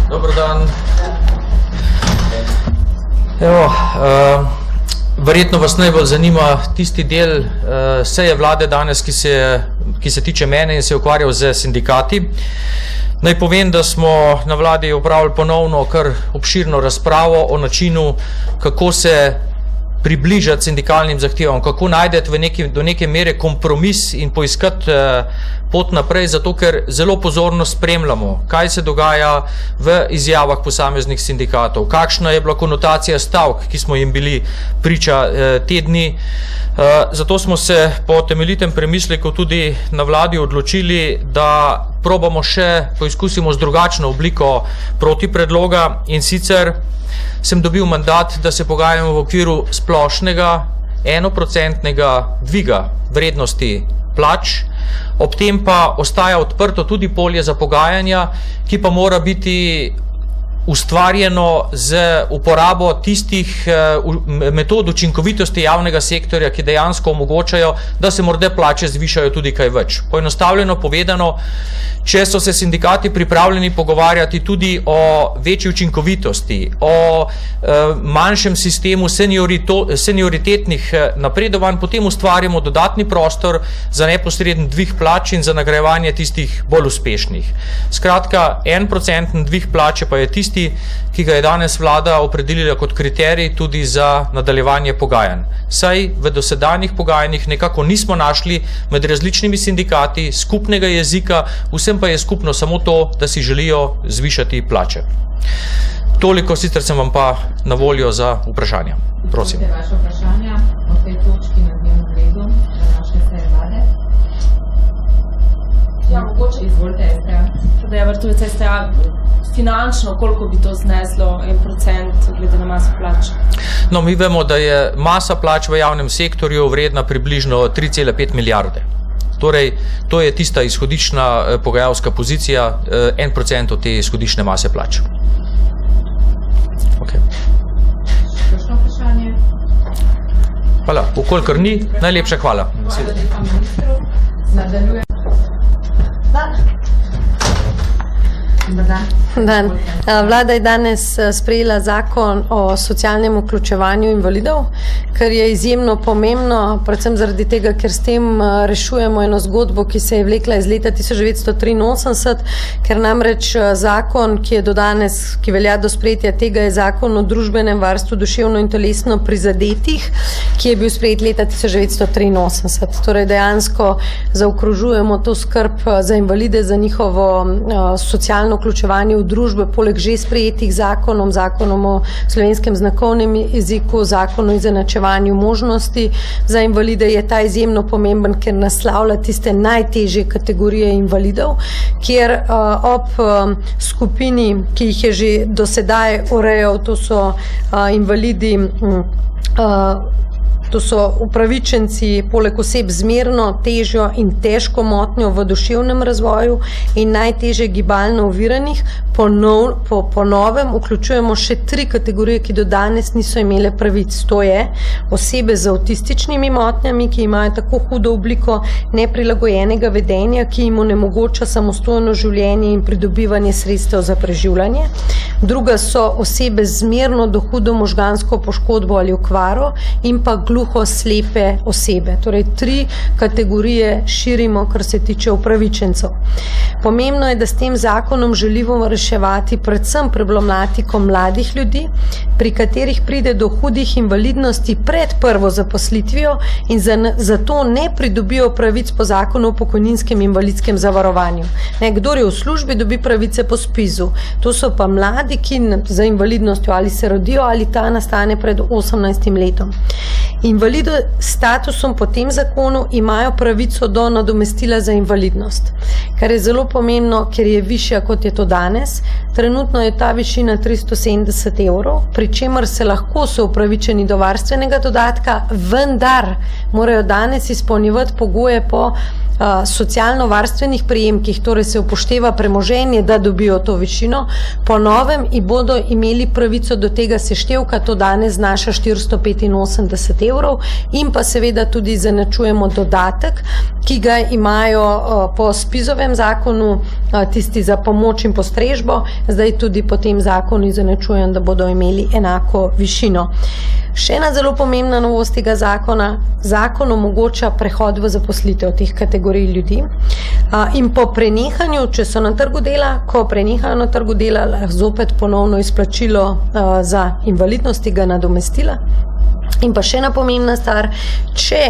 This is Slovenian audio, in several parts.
Dober dan. Evo, verjetno vas najbolj zanima tisti del seje vlade danes, ki se tiče mene in se je ukvarjal z sindikati. Naj povem, da smo na vladi opravili ponovno kar obširno razpravo o načinu, kako se približati sindikalnim zahtevam, kako najdeti do neke mere kompromis in poiskati pot naprej, zato ker zelo pozorno spremljamo, kaj se dogaja v izjavah posameznih sindikatov, kakšna je bila konotacija stavk, ki smo jim bili priča te dni. Zato smo se po temeljitem premisleku tudi na vladi odločili, da poizkusimo z drugačno obliko protipredloga, in sicer sem dobil mandat, da se pogajamo v okviru splošnega 1% dviga vrednosti plač, ob tem pa ostaja odprto tudi polje za pogajanja, ki pa mora biti ustvarjeno z uporabo tistih metod učinkovitosti javnega sektorja, ki dejansko omogočajo, da se morda plače zvišajo tudi kaj več. Poenostavljeno povedano, če so se sindikati pripravljeni pogovarjati tudi o večji učinkovitosti, o manjšem sistemu senioritetnih napredovanj, potem ustvarjamo dodatni prostor za neposreden dvig plač in za nagrajevanje tistih bolj uspešnih. Skratka, 1% dvig plače pa je tisti, ki ga je danes vlada opredelila kot kriterij tudi za nadaljevanje pogajanj. Saj v dosedanjih pogajanjih nekako nismo našli med različnimi sindikati skupnega jezika, vsem pa je skupno samo to, da si želijo zvišati plače. Toliko, sicer sem vam pa na voljo za vprašanja. Prosim. Vaše vprašanja o tej točki na dnevnem redu današnje seje vlade? Ja, mogoče. Izvolite, STA. Da je vrtulec STA finančno, koliko bi to zneslo 1% glede na maso plač? No, mi vemo, da je masa plač v javnem sektorju vredna približno 3,5 milijarde. Torej, to je tista izhodiščna pogajalska pozicija, 1% od te izhodiščne mase plač. Okay. Kakšno vprašanje? Hvala. Vkolikor ni, najlepša hvala. Hvala lepa ministru. Nadaljujem. Dan. Vlada je danes sprejela zakon o socialnem vključevanju invalidov, kar je izjemno pomembno, predvsem zaradi tega, ker s tem rešujemo eno zgodbo, ki se je vlekla iz leta 1983, ker namreč zakon, ki je do danes, ki velja do sprejetja tega, je zakon o družbenem varstvu duševno in telesno prizadetih, ki je bil sprejet leta 1983. Torej dejansko zaokrožujemo to skrb za invalide, za njihovo socialno vključevanje v družbe, poleg že sprejetih zakonom o slovenskem znakovnem jeziku, zakon o izenačevanju možnosti za invalide, je ta izjemno pomemben, ker naslavlja tiste najtežje kategorije invalidov, kjer ob skupini, ki jih je že do sedaj urejal, to so invalidi, to so upravičenci poleg oseb z zmerno, težjo in težko motnjo v duševnem razvoju in najtežje gibalno oviranih, po novem vključujemo še 3 kategorije, ki do danes niso imele pravic. To je osebe z avtističnimi motnjami, ki imajo tako hudo obliko neprilagojenega vedenja, ki jim onemogoča samostojno življenje in pridobivanje sredstev za preživljanje. Druga so osebe z zmerno do hudo možgansko poškodbo ali okvaro in pa gluho-slepe osebe. Torej 3 kategorije širimo, kar se tiče upravičencev. Pomembno je, da s tem zakonom želimo reševati predvsem problematiko mladih ljudi, pri katerih pride do hudih invalidnosti pred prvo zaposlitvijo in zato ne pridobijo pravic po zakonu o pokojninskem invalidskem zavarovanju. Kdor je v službi, dobi pravice po SPIZ-u. To so pa mladi, ki za invalidnostjo ali se rodijo ali ta nastane pred 18 letom. Invalidi s statusom po tem zakonu imajo pravico do nadomestila za invalidnost, kar je zelo pomembno, ker je višja, kot je to danes. Trenutno je ta višina 370 evrov, pri čemer se lahko so upravičeni do varstvenega dodatka, vendar morajo danes izpolnjevati pogoje po socialno-varstvenih prejemkih, torej se upošteva premoženje, da dobijo to višino, po novem in bodo imeli pravico do tega seštevka, to danes znaša 485 evrov in pa seveda tudi izenačujemo dodatek, ki ga imajo po SPIZ-ovem zakonu tisti za pomoč in postrežbo, zdaj tudi po tem zakonu izenačujem, da bodo imeli enako višino. Še ena zelo pomembna novost tega zakona, zakon omogoča prehod v zaposlitev teh kategorij ljudi in po prenehanju, če so na trgu dela, ko prenehajo na trgu dela, lahko zopet ponovno izplačilo za invalidnost tega nadomestila. In pa še ena pomembna stvar, če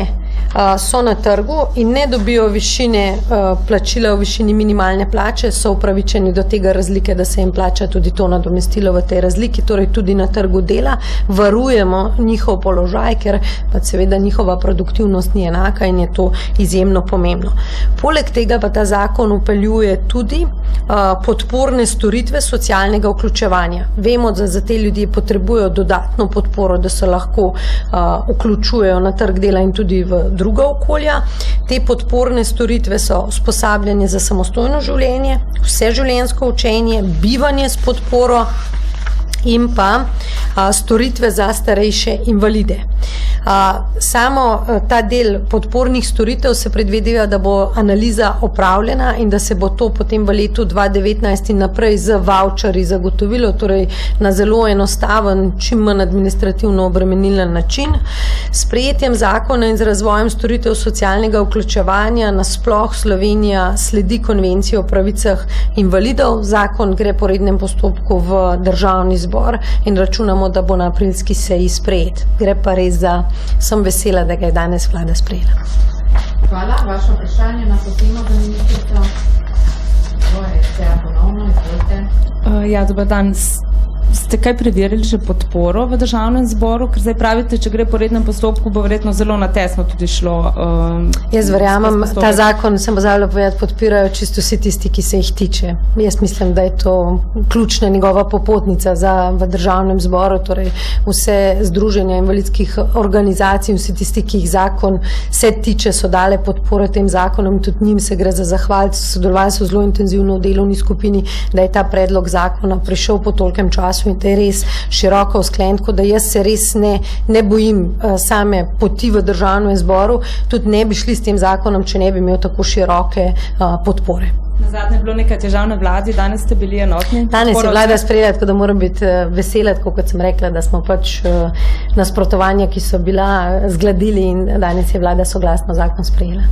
so na trgu in ne dobijo višine plačila v višini minimalne plače, so upravičeni do tega razlike, da se jim plača tudi to nadomestilo v tej razliki, torej tudi na trgu dela varujemo njihov položaj, ker pa seveda njihova produktivnost ni enaka in je to izjemno pomembno. Poleg tega pa ta zakon vpeljuje tudi podporne storitve socialnega vključevanja. Vemo, da za te ljudi potrebujejo dodatno podporo, da se lahko vključujejo na trg dela in tudi v druga okolja. Te podporne storitve so usposabljanje za samostojno življenje, vseživljenjsko učenje, bivanje s podporo in pa storitve za starejše invalide. Samo ta del podpornih storitev se predvideva, da bo analiza opravljena in da se bo to potem v letu 2019 in naprej z voucherji zagotovilo, torej na zelo enostaven, čim manj administrativno obremenilen način. S sprejetjem zakona in z razvojem storitev socialnega vključevanja nasploh Slovenija sledi konvenciji o pravicah invalidov. Zakon gre po rednem postopku v Državni zbor in računamo, da bo na aprilski seji sprejet. Gre pa res sem vesela, da ga je danes vlada sprejela. Hvala. Vaše vprašanje na temo za ministrico. Ponovno, izvolite. Ja, dober dan. Ste kaj preverili že podporo v Državnem zboru? Ker zdaj pravite, če gre po rednem postopku, bo verjetno zelo natesno tudi šlo. Jaz verjamem, ta zakon, sem pozabila povedati, podpirajo čisto vsi tisti, ki se jih tiče. Jaz mislim, da je to ključna njegova popotnica v Državnem zboru, torej vse združenja invalidskih organizacij, vsi tisti, ki jih zakon se tiče, so dale podporo tem zakonom, tudi njim se gre za zahvaliti, sodelovali so zelo intenzivno v delovni skupini, da je ta predlog zakona prišel po tolkem času in da je res široko usklajen, tako da jaz se res ne bojim same poti v Državnem zboru, tudi ne bi šli s tem zakonom, če ne bi imel tako široke podpore. Nazadnje je bilo nekaj težav na vladi, danes ste bili enotni? Danes je vlada sprejela, tako da moram biti vesela, tako kot sem rekla, da smo pač nasprotovanja, ki so bila, zgladili in danes je vlada soglasno zakon sprejela.